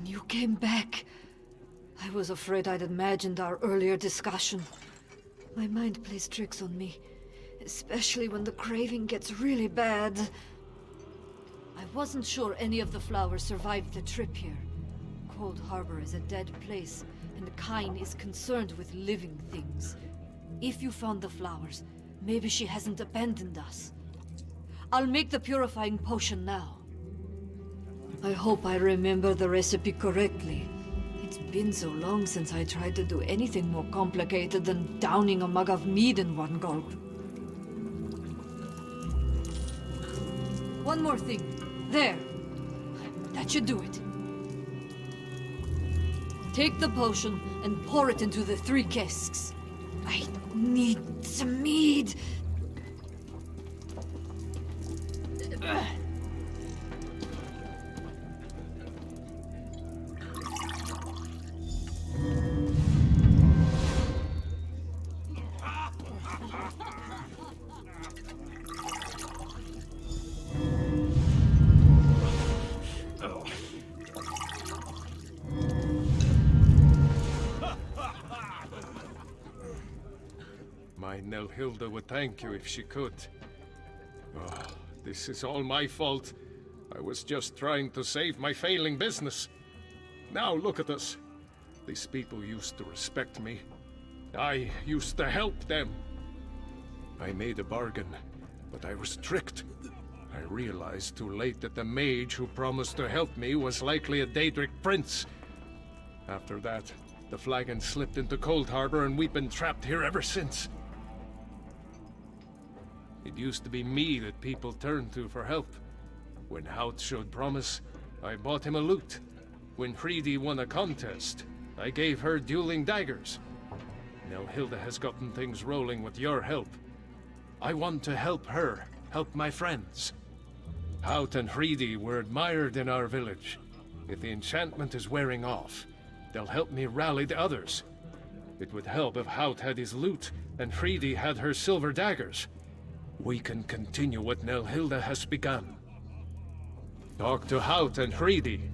You came back. I was afraid I'd imagined our earlier discussion. My mind plays tricks on me, especially when the craving gets really bad. I wasn't sure any of the flowers survived the trip here. Cold Harbor is a dead place, and Kyne is concerned with living things. If you found the flowers, maybe she hasn't abandoned us. I'll make the purifying potion now. I hope I remember the recipe correctly. It's been so long since I tried to do anything more complicated than downing a mug of mead in one gulp. One more thing. There. That should do it. Take the potion and pour it into the 3 casks. I need some mead. My Nelhilda would thank you if she could. Oh, this is all my fault. I was just trying to save my failing business. Now look at us. These people used to respect me. I used to help them. I made a bargain, but I was tricked. I realized too late that the mage who promised to help me was likely a Daedric prince. After that, the flagon slipped into Cold Harbor and we've been trapped here ever since. It used to be me that people turned to for help. When Hout showed promise, I bought him a lute. When Freedy won a contest, I gave her dueling daggers. Now Hilda has gotten things rolling with your help. I want to help her, help my friends. Hout and Freedy were admired in our village. If the enchantment is wearing off, they'll help me rally the others. It would help if Hout had his lute and Freedy had her silver daggers. We can continue what Nelhilda has begun. Talk to Hout and Freedy.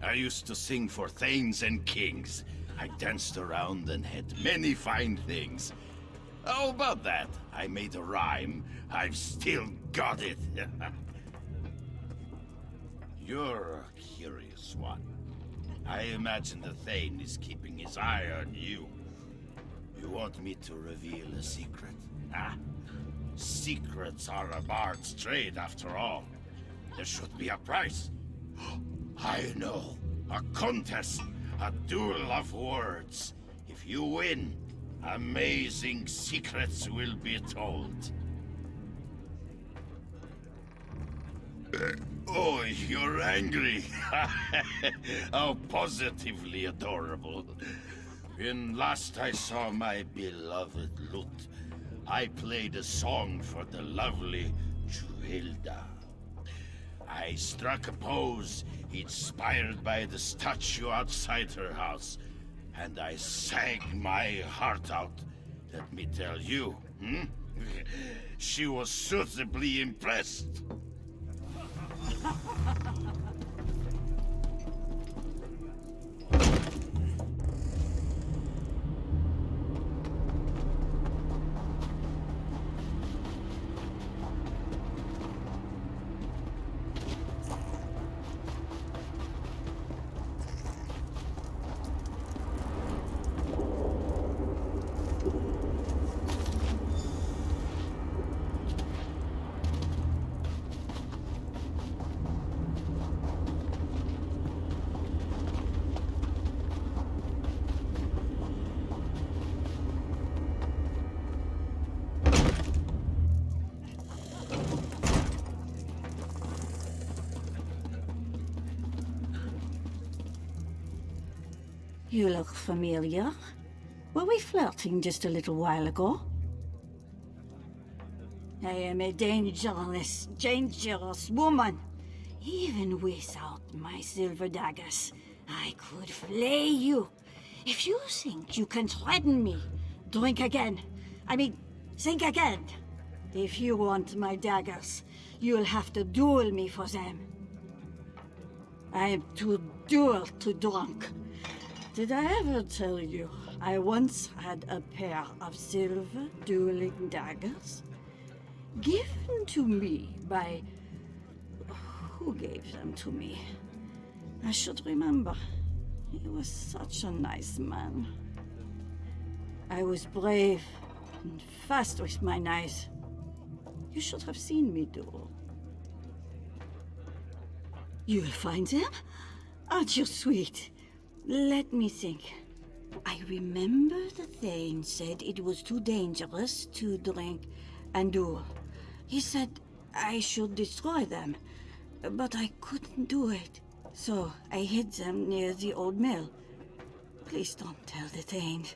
I used to sing for thanes and kings. I danced around and had many fine things. How about that? I made a rhyme. I've still got it. You're a curious one. I imagine the Thane is keeping his eye on you. You want me to reveal a secret? Ah, secrets are a bard's trade after all. There should be a prize. I know. A contest. A duel of words. If you win, amazing secrets will be told. Oh, you're angry. How positively adorable. When last I saw my beloved lute, I played a song for the lovely Juhilda. I struck a pose inspired by the statue outside her house, and I sang my heart out. Let me tell you, she was suitably impressed. You look familiar. Were we flirting just a little while ago? I am a dangerous woman. Even without my silver daggers, I could flay you. If you think you can threaten me, think again. If you want my daggers, you'll have to duel me for them. I am too drunk. Did I ever tell you I once had a pair of silver dueling daggers? Given to me by... Who gave them to me? I should remember. He was such a nice man. I was brave and fast with my knives. You should have seen me duel. You'll find them? Aren't you sweet? Let me think. I remember the Thane said it was too dangerous to drink and duel. He said I should destroy them, but I couldn't do it. So I hid them near the old mill. Please don't tell the Thane.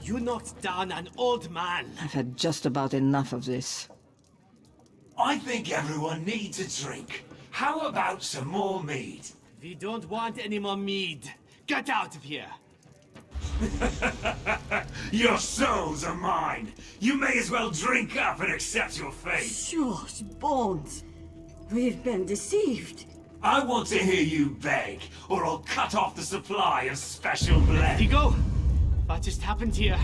You knocked down an old man. I've had just about enough of this. I think everyone needs a drink. How about some more mead? We don't want any more mead. Get out of here. Your souls are mine. You may as well drink up and accept your fate. Shush, Bones. We've been deceived. I want to hear you beg, or I'll cut off the supply of special blend. Digo, what just happened here?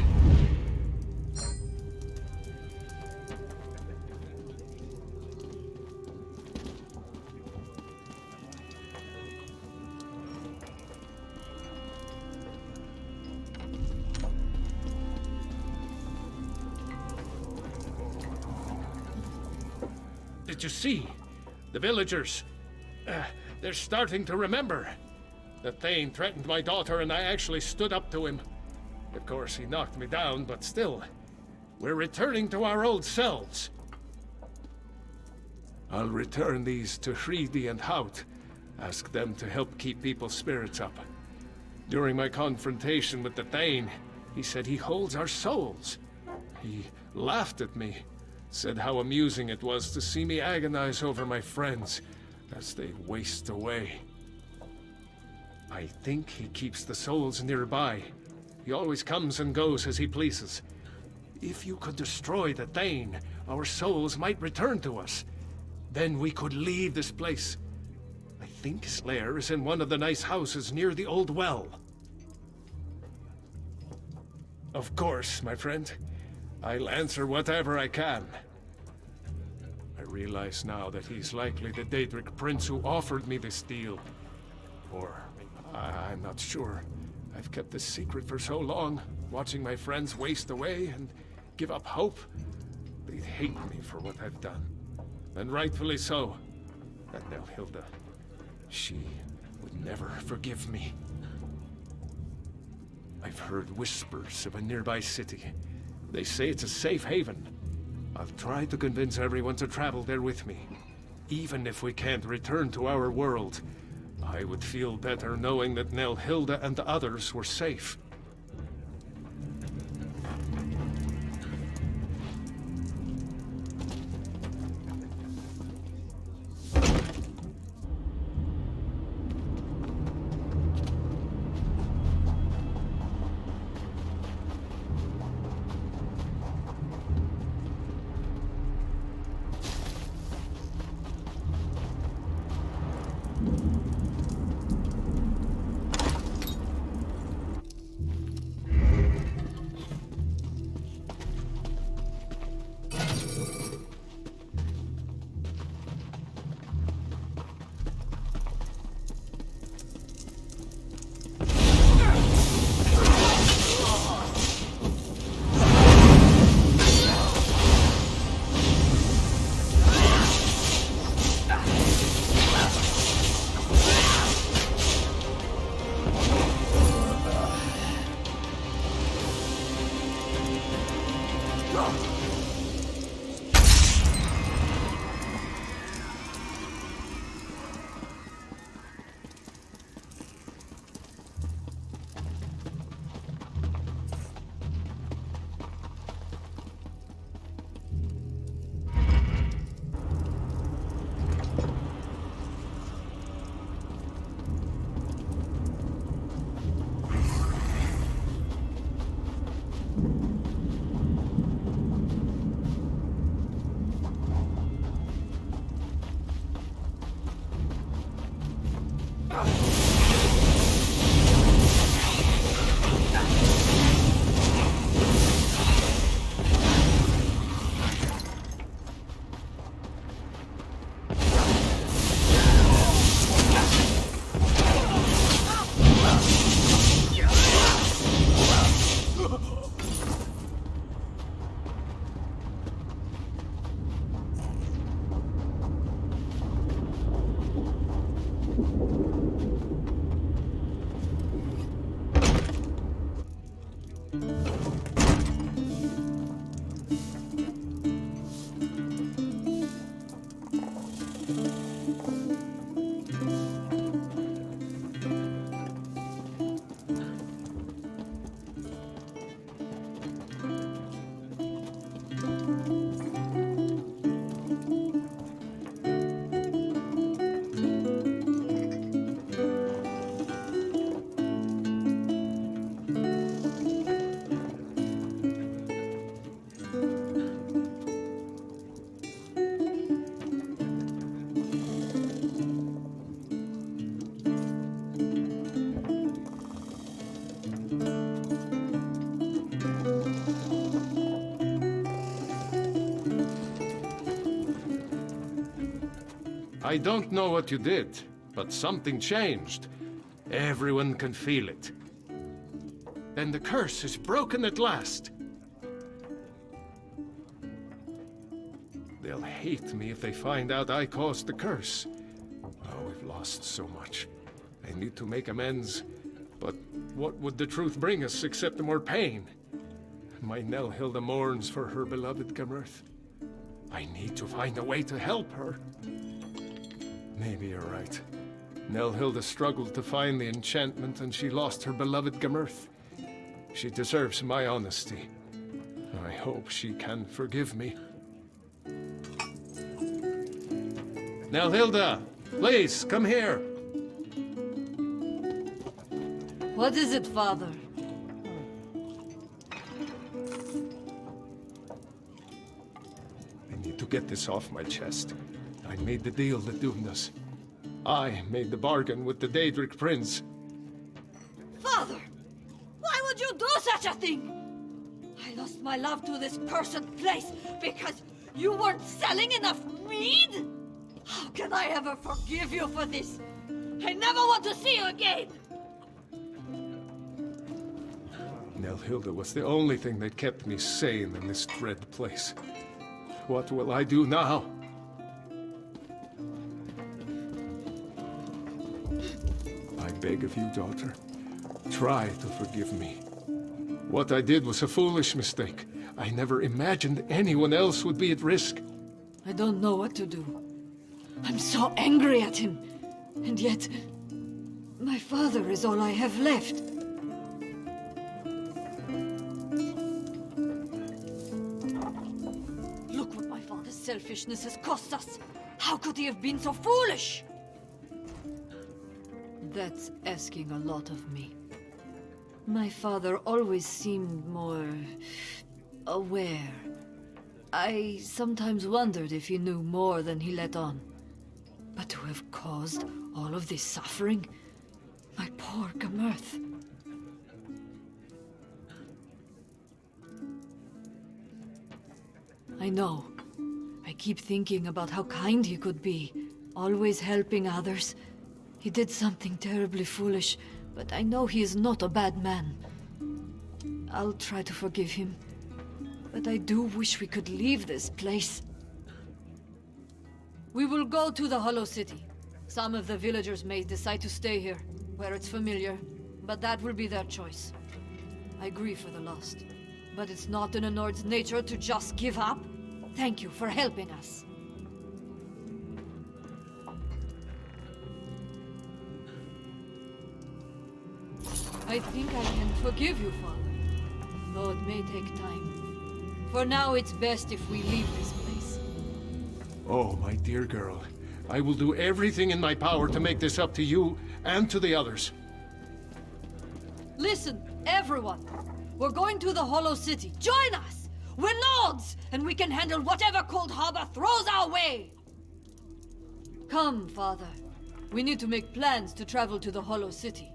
Did you see? The villagers. They're starting to remember. The Thane threatened my daughter and I actually stood up to him. Of course, he knocked me down, but still. We're returning to our old selves. I'll return these to Hreidi and Hout. Ask them to help keep people's spirits up. During my confrontation with the Thane, he said he holds our souls. He laughed at me. Said how amusing it was to see me agonize over my friends as they waste away. I think he keeps the souls nearby. He always comes and goes as he pleases. If you could destroy the Thane, our souls might return to us. Then we could leave this place. I think his lair is in one of the nice houses near the old well. Of course, my friend. I'll answer whatever I can. I realize now that he's likely the Daedric prince who offered me this deal. Or, I'm not sure. I've kept this secret for so long, watching my friends waste away and give up hope. They'd hate me for what I've done. And rightfully so. That Nelhilda, she would never forgive me. I've heard whispers of a nearby city. They say it's a safe haven. I'll try to convince everyone to travel there with me. Even if we can't return to our world, I would feel better knowing that Nelhilda and the others were safe. I don't know what you did, but something changed. Everyone can feel it. Then the curse is broken at last. They'll hate me if they find out I caused the curse. Oh, we've lost so much. I need to make amends. But what would the truth bring us except more pain? My Nelhilda mourns for her beloved Gamerth. I need to find a way to help her. Maybe you're right. Nelhilda struggled to find the enchantment and she lost her beloved Gamerth. She deserves my honesty. I hope she can forgive me. Nelhilda, please, come here. What is it, Father? I need to get this off my chest. I made the deal that doomed us. I made the bargain with the Daedric Prince. Father! Why would you do such a thing? I lost my love to this cursed place because you weren't selling enough mead? How can I ever forgive you for this? I never want to see you again! Nelhilda was the only thing that kept me sane in this dread place. What will I do now? I beg of you, daughter, try to forgive me. What I did was a foolish mistake. I never imagined anyone else would be at risk. I don't know what to do. I'm so angry at him. And yet, my father is all I have left. Look what my father's selfishness has cost us. How could he have been so foolish? That's asking a lot of me. My father always seemed more aware. I sometimes wondered if he knew more than he let on. But to have caused all of this suffering? My poor Gamirth. I know. I keep thinking about how kind he could be, always helping others. He did something terribly foolish, but I know he is not a bad man. I'll try to forgive him, but I do wish we could leave this place. We will go to the Hollow City. Some of the villagers may decide to stay here, where it's familiar, but that will be their choice. I grieve for the lost, but it's not in a Nord's nature to just give up. Thank you for helping us. I think I can forgive you, Father, though it may take time. For now, it's best if we leave this place. Oh, my dear girl. I will do everything in my power to make this up to you and to the others. Listen, everyone. We're going to the Hollow City. Join us! We're Nords, and we can handle whatever Cold Harbor throws our way! Come, Father. We need to make plans to travel to the Hollow City.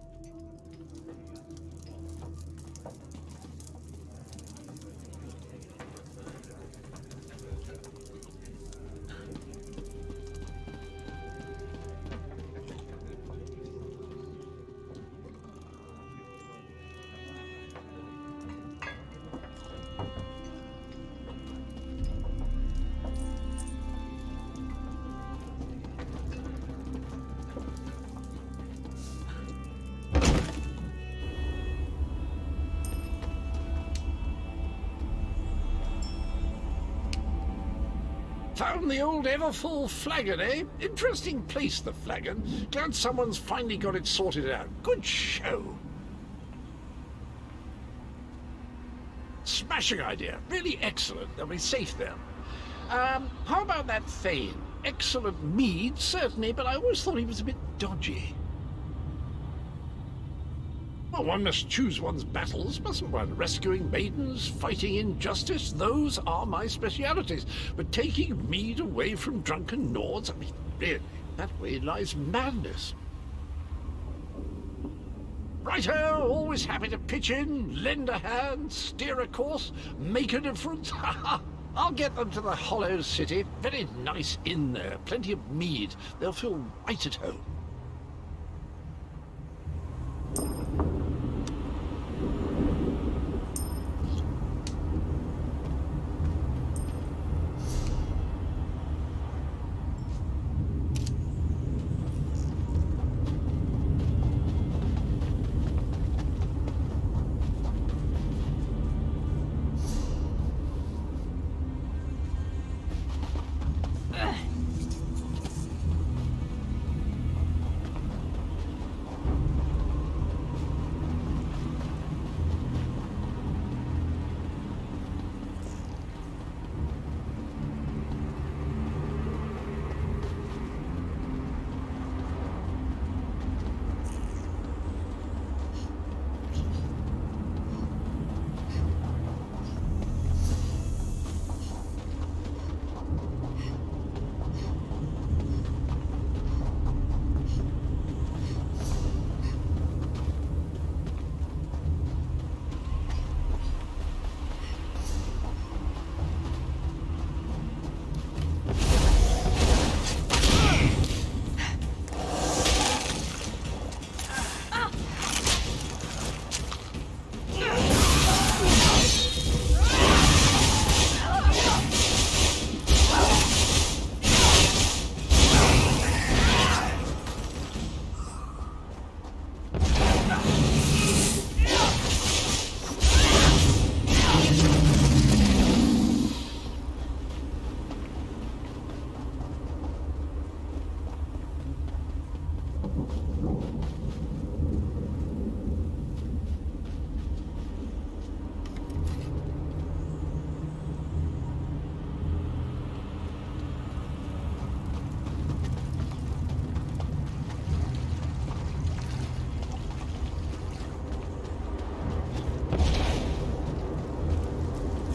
Found the old ever-full flagon, eh? Interesting place, the flagon. Glad someone's finally got it sorted out. Good show. Smashing idea. Really excellent. They'll be safe there. How about that Thane? Excellent mead, certainly, but I always thought he was a bit dodgy. Well, one must choose one's battles, mustn't one? Rescuing maidens, fighting injustice, those are my specialities. But taking mead away from drunken Nords, I mean, really, that way lies madness. Righto, always happy to pitch in, lend a hand, steer a course, make a difference. I'll get them to the Hollow City. Very nice inn there, plenty of mead. They'll feel right at home.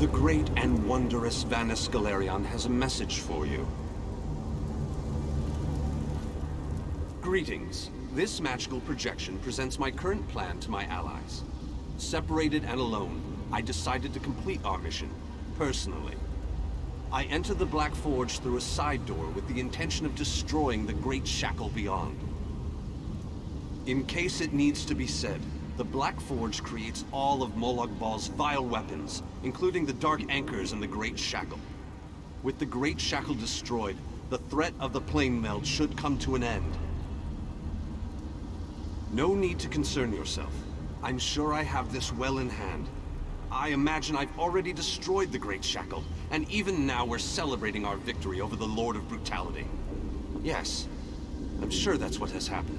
The great and wondrous Vanis Galerion has a message for you. Greetings. This magical projection presents my current plan to my allies. Separated and alone, I decided to complete our mission, personally. I entered the Black Forge through a side door with the intention of destroying the Great Shackle beyond. In case it needs to be said, the Black Forge creates all of Molag Bal's vile weapons, including the Dark Anchors and the Great Shackle. With the Great Shackle destroyed, the threat of the Plane Meld should come to an end. No need to concern yourself. I'm sure I have this well in hand. I imagine I've already destroyed the Great Shackle, and even now we're celebrating our victory over the Lord of Brutality. Yes, I'm sure that's what has happened.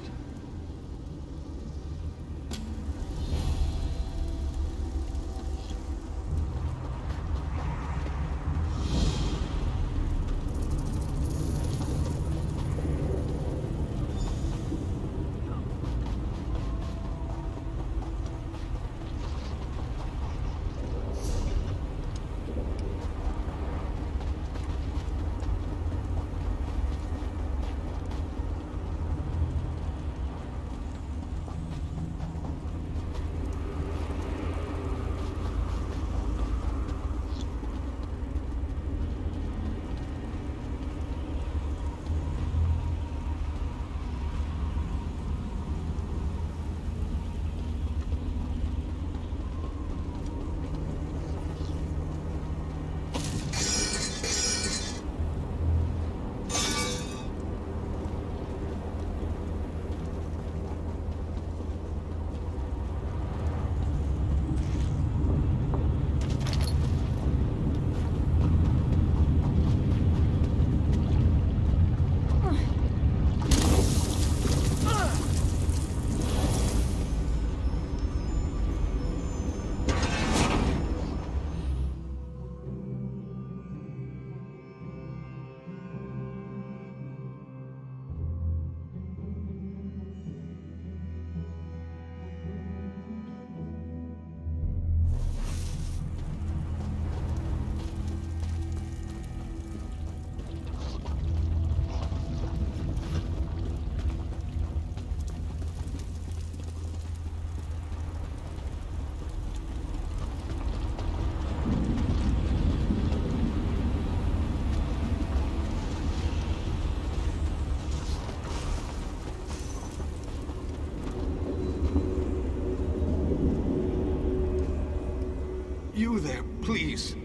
You there, please.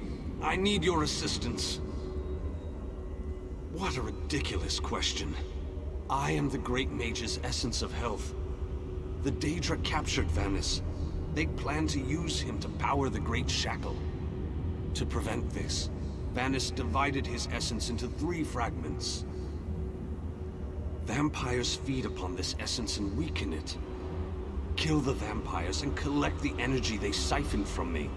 I need your assistance. What a ridiculous question. I am the Great Mage's essence of health. The Daedra captured Vanis. They plan to use him to power the Great Shackle. To prevent this, Vanis divided his essence into 3 fragments. Vampires feed upon this essence and weaken it. Kill the vampires and collect the energy they siphoned from me.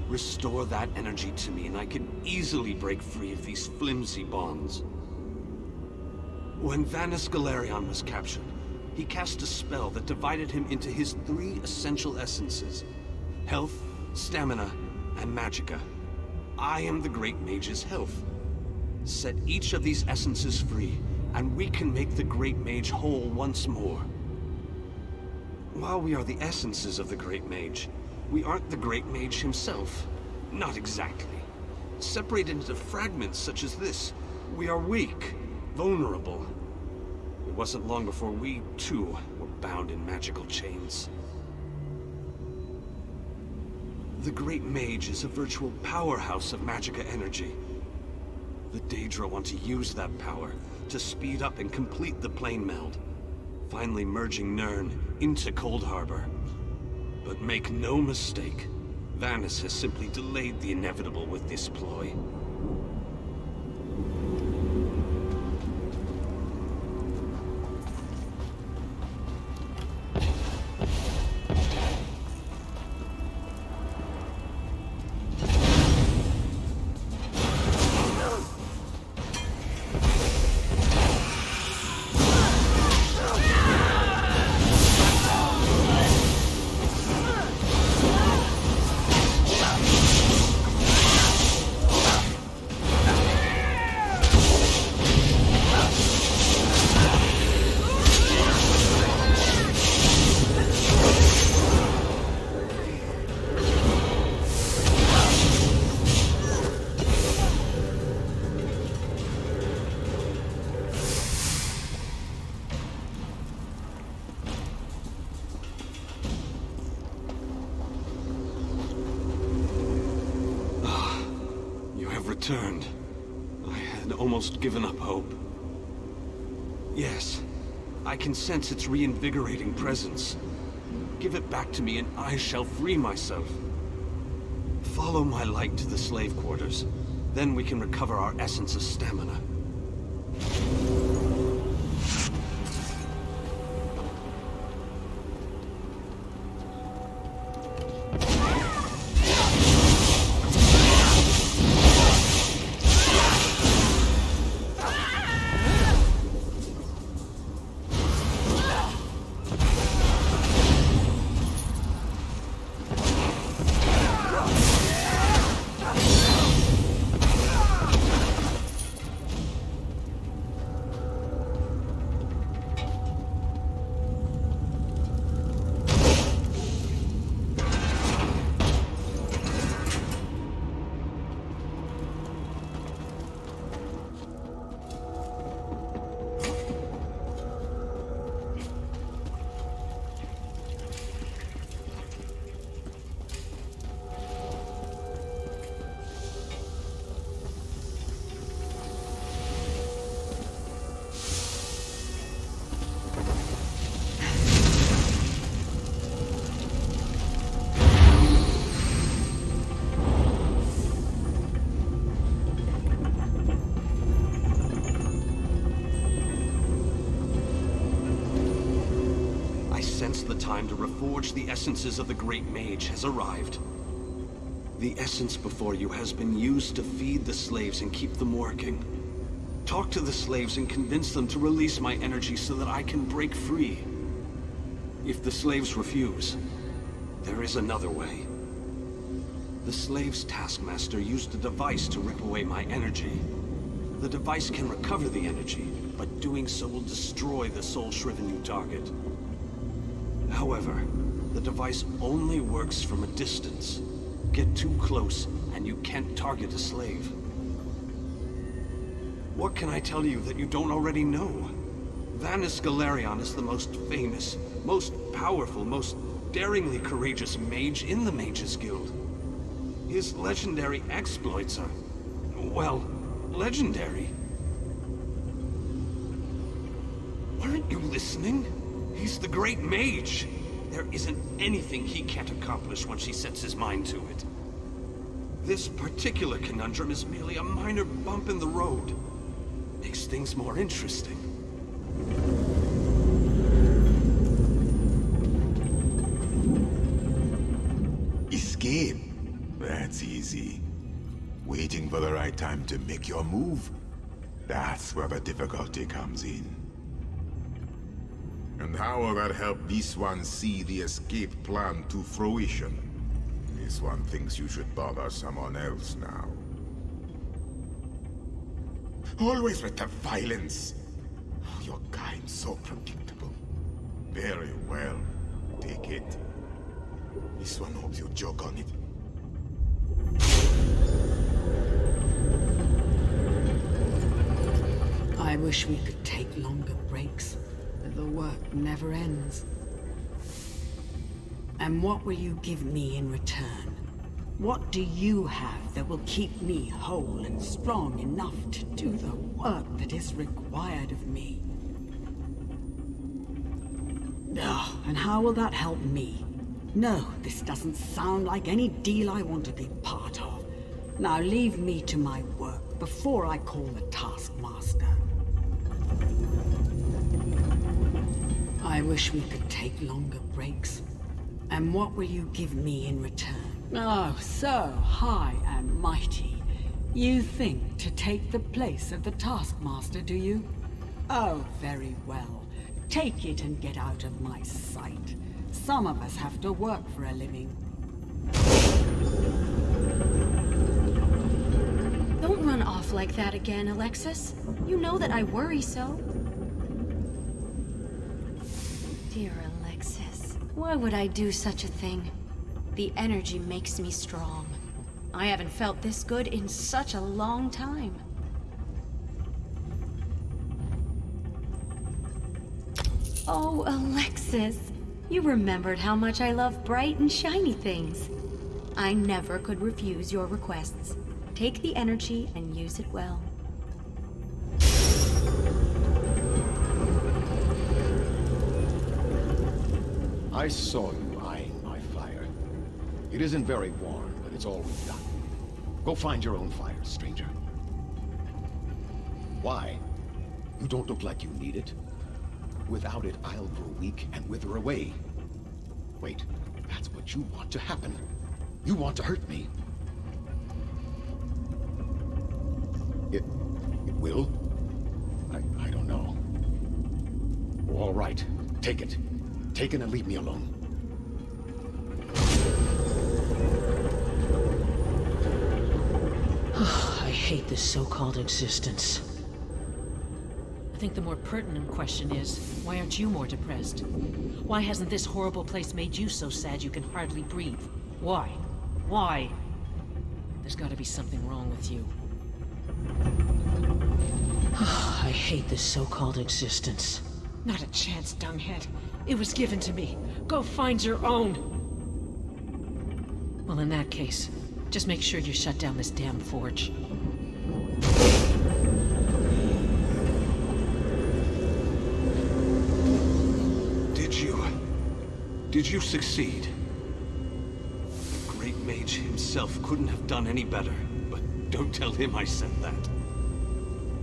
Restore that energy to me and I can easily break free of these flimsy bonds. When Vanis Galerion was captured, he cast a spell that divided him into his 3 essential essences: health, stamina, and magicka. I am the Great Mage's health. Set each of these essences free, and we can make the Great Mage whole once more. While we are the essences of the Great Mage, we aren't the Great Mage himself. Not exactly. Separated into fragments such as this, we are weak, vulnerable. It wasn't long before we, too, were bound in magical chains. The Great Mage is a virtual powerhouse of magicka energy. The Daedra want to use that power to speed up and complete the Plane Meld, finally merging Nirn into Cold Harbor. But make no mistake, Vanis has simply delayed the inevitable with this ploy. returned. I had almost given up hope. Yes, I can sense its reinvigorating presence. Give it back to me and I shall free myself. Follow my light to the slave quarters. Then we can recover our essence of stamina. The time to reforge the essences of the Great Mage has arrived. The essence before you has been used to feed the slaves and keep them working. Talk to the slaves and convince them to release my energy so that I can break free. If the slaves refuse, there is another way. The slaves' taskmaster used a device to rip away my energy. The device can recover the energy, but doing so will destroy the soul-shriven you target. However, the device only works from a distance. Get too close, and you can't target a slave. What can I tell you that you don't already know? Vanus Galerion is the most famous, most powerful, most daringly courageous mage in the Mages Guild. His legendary exploits are, well, legendary. Aren't you listening? He's the Great Mage. There isn't anything he can't accomplish once he sets his mind to it. This particular conundrum is merely a minor bump in the road. Makes things more interesting. Escape? That's easy. Waiting for the right time to make your move? That's where the difficulty comes in. And how will that help this one see the escape plan to fruition? This one thinks you should bother someone else now. Always with the violence. Oh, your kind so predictable. Very well. Take it. This one hopes you joke on it. I wish we could take longer breaks. The work never ends. And what will you give me in return? What do you have that will keep me whole and strong enough to do the work that is required of me? Oh, and how will that help me? No, this doesn't sound like any deal I want to be part of. Now leave me to my work before I call the taskmaster. I wish we could take longer breaks. And what will you give me in return? Oh, so high and mighty. You think to take the place of the taskmaster, do you? Oh, very well. Take it and get out of my sight. Some of us have to work for a living. Don't run off like that again, Alexis. You know that I worry so. Dear Alexis, why would I do such a thing? The energy makes me strong. I haven't felt this good in such a long time. Oh, Alexis, you remembered how much I love bright and shiny things. I never could refuse your requests. Take the energy and use it well. I saw you eyeing my fire. It isn't very warm, but it's all we've got. Go find your own fire, stranger. Why? You don't look like you need it. Without it, I'll grow weak and wither away. Wait, that's what you want to happen. You want to hurt me. It will? I don't know. All right, take it. Take it and leave me alone. I hate this so-called existence. I think the more pertinent question is, why aren't you more depressed? Why hasn't this horrible place made you so sad you can hardly breathe? Why? Why? There's gotta be something wrong with you. I hate this so-called existence. Not a chance, dunghead. It was given to me. Go find your own! Well, in that case, just make sure you shut down this damn forge. Did you succeed? The great mage himself couldn't have done any better, but don't tell him I said that.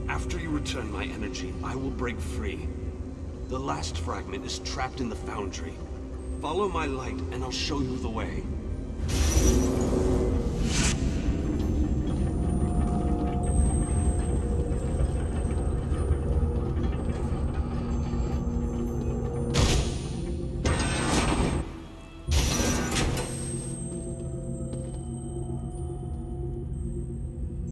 After you return my energy, I will break free. The last fragment is trapped in the foundry. Follow my light, and I'll show you the way.